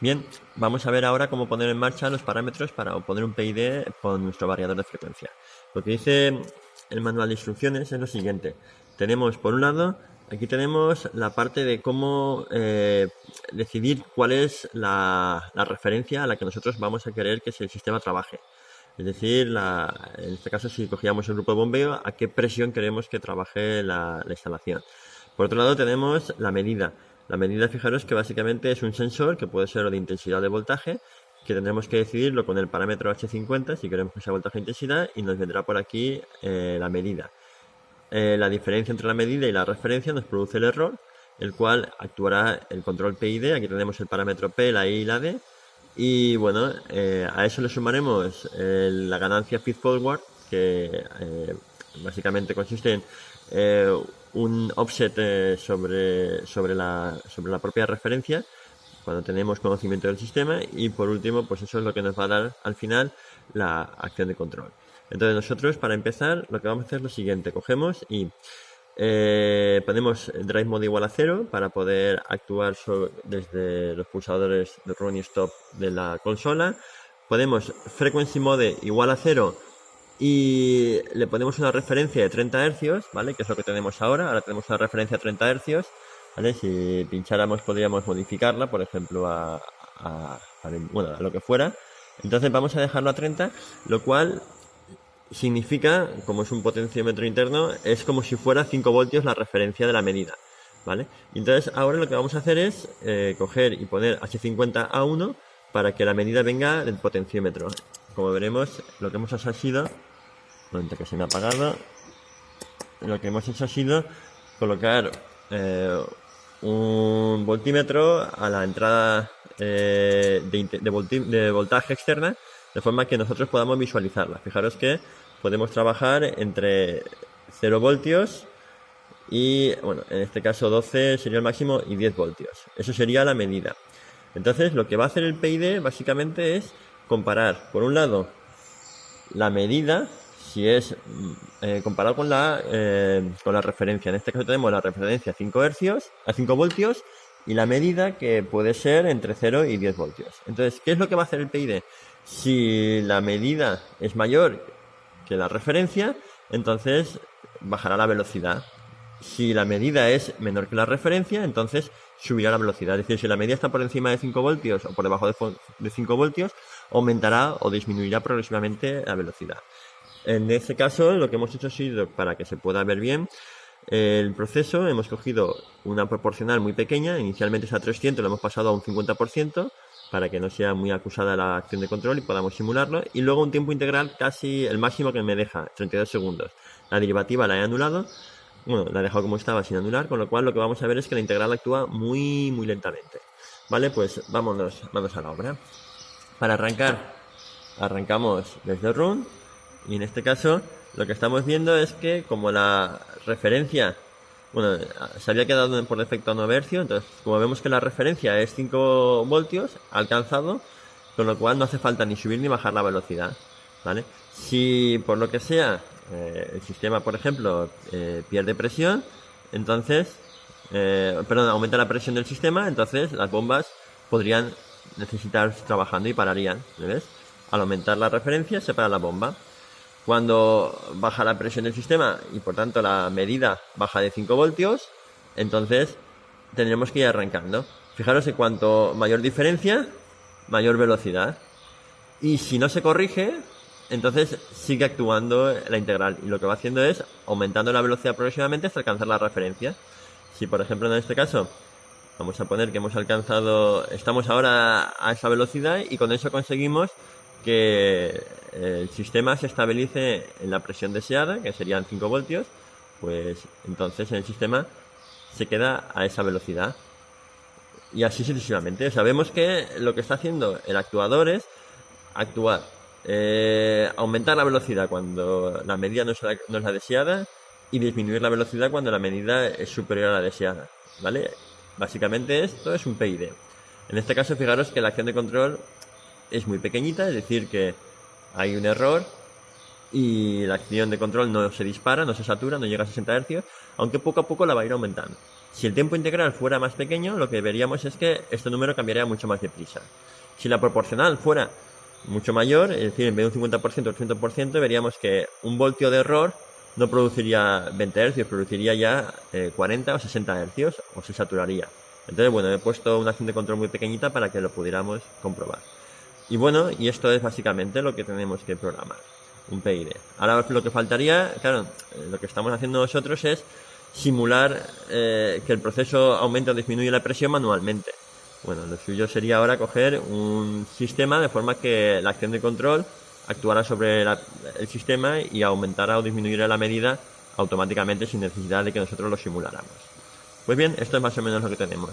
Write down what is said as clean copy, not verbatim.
Bien, vamos a ver ahora cómo poner en marcha los parámetros para poner un PID con nuestro variador de frecuencia. Lo que dice el manual de instrucciones es lo siguiente. Tenemos, por un lado, aquí tenemos la parte de cómo decidir cuál es la referencia a la que nosotros vamos a querer que el sistema trabaje. Es decir, en este caso, si cogíamos el grupo de bombeo, a qué presión queremos que trabaje la instalación. Por otro lado, tenemos la medida. La medida, fijaros que básicamente es un sensor que puede ser de intensidad de voltaje, que tendremos que decidirlo con el parámetro H50 si queremos que sea voltaje e intensidad, y nos vendrá por aquí la medida. La diferencia entre la medida y la referencia nos produce el error, el cual actuará el control PID. Aquí tenemos el parámetro P, la I y la D. Y bueno, a eso le sumaremos la ganancia feedforward, que básicamente consiste en un offset sobre la propia referencia cuando tenemos conocimiento del sistema, y por último, pues eso es lo que nos va a dar al final la acción de control. Entonces nosotros, para empezar, lo que vamos a hacer es lo siguiente: cogemos y ponemos drive mode igual a 0 para poder actuar desde los pulsadores de run y stop de la consola. Ponemos frequency mode igual a 0 y le ponemos una referencia de 30 Hz, ¿vale? Que es lo que tenemos ahora. Ahora tenemos una referencia a 30 Hz, ¿vale? Si pincháramos podríamos modificarla, por ejemplo, a lo que fuera. Entonces vamos a dejarlo a 30, lo cual significa, como es un potenciómetro interno, es como si fuera 5 voltios la referencia de la medida, ¿vale? Y entonces ahora lo que vamos a hacer es coger y poner H50 a 1 para que la medida venga del potenciómetro. Como veremos, lo que hemos hecho ha sido, un momento que se me ha apagado, lo que hemos hecho ha sido colocar un voltímetro a la entrada de voltaje externa, de forma que nosotros podamos visualizarla. Fijaros que podemos trabajar entre 0 voltios y, bueno, en este caso 12 sería el máximo, y 10 voltios. Eso sería la medida. Entonces, lo que va a hacer el PID básicamente es comparar, por un lado, la medida, si es comparado con la referencia. En este caso tenemos la referencia a 5 hercios, a 5 voltios, y la medida, que puede ser entre 0 y 10 voltios. Entonces, ¿qué es lo que va a hacer el PID? Si la medida es mayor que la referencia, entonces bajará la velocidad. Si la medida es menor que la referencia, entonces subirá la velocidad. Es decir, si la medida está por encima de 5 voltios o por debajo de 5 voltios, aumentará o disminuirá progresivamente la velocidad. En este caso, lo que hemos hecho ha sido, para que se pueda ver bien el proceso, hemos cogido una proporcional muy pequeña. Inicialmente es a 300, lo hemos pasado a un 50%, para que no sea muy acusada la acción de control y podamos simularlo. Y luego un tiempo integral casi el máximo que me deja, 32 segundos. La derivativa la he anulado. Bueno, la he dejado como estaba sin anular, con lo cual lo que vamos a ver es que la integral actúa muy lentamente. Vale, pues vamos a la obra. Para arrancar, arrancamos desde run, y en este caso lo que estamos viendo es que, como la referencia, bueno, se había quedado por defecto a 9 Hz, entonces como vemos que la referencia es 5 voltios alcanzado, con lo cual no hace falta ni subir ni bajar la velocidad, ¿vale? Si por lo que sea el sistema, por ejemplo, pierde presión, entonces, aumenta la presión del sistema, entonces las bombas podrían necesitar trabajando y pararían, ¿ves? Al aumentar la referencia se para la bomba. Cuando baja la presión del sistema y por tanto la medida baja de 5 voltios, entonces tendremos que ir arrancando. Fijaros que cuanto mayor diferencia, mayor velocidad. Y si no se corrige, entonces sigue actuando la integral, y lo que va haciendo es aumentando la velocidad progresivamente hasta alcanzar la referencia. Si por ejemplo en este caso vamos a poner que estamos ahora a esa velocidad, y con eso conseguimos que el sistema se estabilice en la presión deseada, que serían 5 voltios, pues entonces el sistema se queda a esa velocidad. Y así sucesivamente. Sabemos que lo que está haciendo el actuador es actuar, aumentar la velocidad cuando la medida no es la deseada, y disminuir la velocidad cuando la medida es superior a la deseada, ¿vale? Básicamente esto es un PID. En este caso, fijaros que la acción de control es muy pequeñita, es decir, que hay un error y la acción de control no se dispara, no se satura, no llega a 60 Hz, aunque poco a poco la va a ir aumentando. Si el tiempo integral fuera más pequeño, lo que veríamos es que este número cambiaría mucho más deprisa. Si la proporcional fuera mucho mayor, es decir, en vez de un 50% o 100%, veríamos que un voltio de error no produciría 20 Hz, produciría ya 40 o 60 Hz, o se saturaría. Entonces, bueno, he puesto una acción de control muy pequeñita para que lo pudiéramos comprobar. Y bueno, y esto es básicamente lo que tenemos que programar, un PID. Ahora lo que faltaría, claro, lo que estamos haciendo nosotros es simular que el proceso aumenta o disminuye la presión manualmente. Bueno, lo suyo sería ahora coger un sistema de forma que la acción de control actuara sobre el sistema y aumentara o disminuyera la medida automáticamente sin necesidad de que nosotros lo simuláramos. Pues bien, esto es más o menos lo que tenemos.